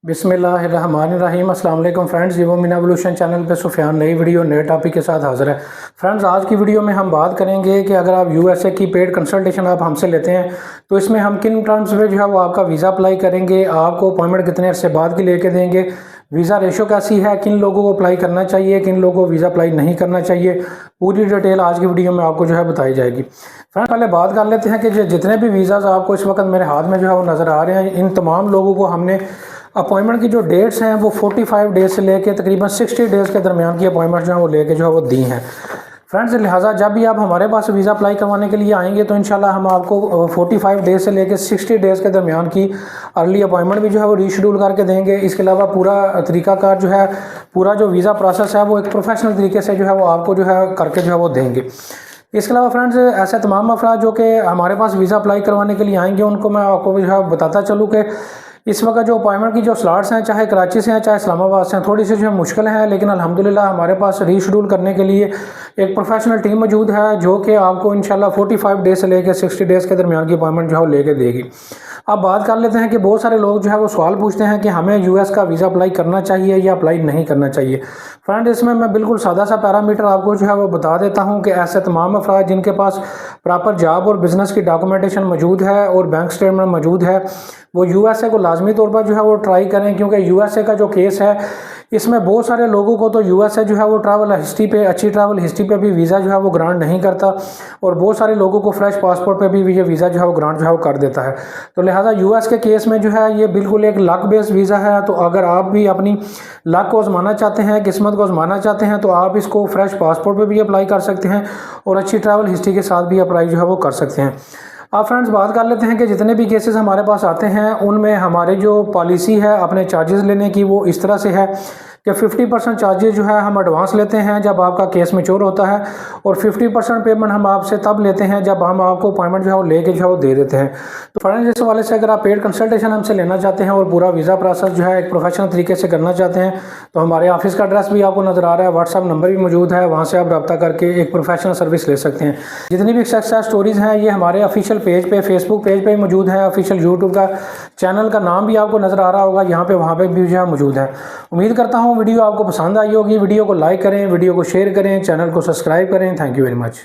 बिस्मिल्लाहिर्रहमानिर्रहीम। अस्सलाम वालेकुम फ्रेंड्स, जीवो मीना एवोल्यूशन चैनल पे सुफियान नई वीडियो नए टॉपिक के साथ हाजिर है। फ्रेंड्स, आज की वीडियो में हम बात करेंगे कि अगर आप यूएसए की पेड कंसल्टेशन आप हमसे लेते हैं तो इसमें हम किन टर्म्स में जो है वो आपका वीज़ा अप्लाई करेंगे, आपको अपॉइंटमेंट कितने अरसे बाद की लेके देंगे, वीज़ा रेशो कैसी है, किन लोगों को अप्लाई करना चाहिए, किन लोगों को वीज़ा अप्लाई नहीं करना चाहिए, पूरी डिटेल आज की वीडियो में आपको जो है बताई जाएगी। फ्रेंड, पहले बात कर लेते हैं कि जितने भी वीज़ाज़ आपको इस वक्त मेरे हाथ में जो है वो नज़र आ रहे हैं, इन तमाम लोगों को हमने अपॉइंटमेंट की जो डेट्स हैं वो 45 डेज से लेके तकरीबन 60 डेज़ के दरमियान की अपॉइंटमेंट जो है वो लेके जो है वो दी हैं। फ्रेंड्स, लिहाजा जब भी आप हमारे पास वीज़ा अप्लाई करवाने के लिए आएंगे तो इंशाल्लाह हम आपको 45 डेज से लेके 60 डेज़ के दरमियान की अर्ली अपॉइंटमेंट भी जो है वो रीशेड्यूल करके देंगे। इसके अलावा पूरा तरीकाकार जो है, पूरा जो वीज़ा प्रोसेस है वो एक प्रोफेशनल तरीके से जो है वो आपको जो है करके जो है वो देंगे। इसके अलावा फ्रेंड्स, ऐसे तमाम अफराद जो कि हमारे पास वीज़ा अप्लाई करवाने के लिए आएंगे उनको मैं आपको जो है बताता चलूँ कि इस वक्त जो अपॉइंटमेंट की जो स्लॉट्स हैं, चाहे कराची से हैं चाहे इस्लामाबाद से हैं, थोड़ी सी जो है मुश्किल है, लेकिन अल्हम्दुलिल्लाह हमारे पास रीशेड्यूल करने के लिए एक प्रोफेशनल टीम मौजूद है जो कि आपको इंशाल्लाह 45 डेज से लेकर 60 डेज़ के दरमियान की अपॉइंटमेंट जो है वो लेके देगी। अब बात कर लेते हैं कि बहुत सारे लोग जो है वो सवाल पूछते हैं कि हमें यूएस का वीज़ा अप्लाई करना चाहिए या अप्लाई नहीं करना चाहिए। फ्रेंड, इसमें मैं बिल्कुल सादा सा पैरामीटर आपको जो है वो बता देता हूं कि ऐसे तमाम अफराद जिनके पास प्रॉपर जॉब और बिज़नेस की डॉक्यूमेंटेशन मौजूद है और बैंक स्टेटमेंट मौजूद है वो यूएसए को लाजमी तौर पर जो है वो ट्राई करें, क्योंकि यूएसए का जो केस है इसमें बहुत सारे लोगों को तो यूएसए जो है वो ट्रैवल हिस्ट्री पे, अच्छी ट्रैवल हिस्ट्री पे भी वीज़ा जो है वो ग्रांट नहीं करता और बहुत सारे लोगों को फ्रेश पासपोर्ट पे भी ये वीज़ा जो है वो ग्रांट जो है वो कर देता है। तो लिहाजा यूएस के केस में जो है ये बिल्कुल एक लक बेस्ड वीज़ा है। तो अगर आप भी अपनी लक को आजमाना चाहते हैं, किस्मत को आजमाना चाहते हैं, तो आप इसको फ्रेश पासपोर्ट पर भी अप्लाई कर सकते हैं और अच्छी ट्रैवल हिस्ट्री के साथ भी अप्लाई जो है वो कर सकते हैं। अब फ्रेंड्स, बात कर लेते हैं कि जितने भी केसेस हमारे पास आते हैं उनमें हमारी जो पॉलिसी है अपने चार्जेस लेने की वो इस तरह से है कि 50% चार्जेस जो है हम एडवांस लेते हैं जब आपका केस मैच्योर होता है और 50% पेमेंट हम आपसे तब लेते हैं जब हम आपको अपॉइंटमेंट जो है वो लेके जो है वो दे देते हैं। तो फ्रेंड्स, इस हवाले से अगर आप पेड कंसल्टेशन हमसे लेना चाहते हैं और पूरा वीज़ा प्रोसेस जो है एक प्रोफेशनल तरीके से करना चाहते हैं तो हमारे ऑफिस का एड्रेस भी आपको नज़र आ रहा है, व्हाट्सअप नंबर भी मौजूद है, वहाँ से आप रब्ता करके एक प्रोफेशनल सर्विस ले सकते हैं। जितनी भी सक्सेस स्टोरीज़ हैं ये हमारे ऑफिशियल पेज पे, फेसबुक पेज पे मौजूद है, ऑफिशियल यूट्यूब का चैनल का नाम भी आपको नज़र आ रहा होगा, यहाँ पे वहाँ पे भी जो है मौजूद है। उम्मीद करता हूँ वीडियो आपको पसंद आई होगी। वीडियो को लाइक करें, वीडियो को शेयर करें, चैनल को सब्सक्राइब करें। Thank you very much.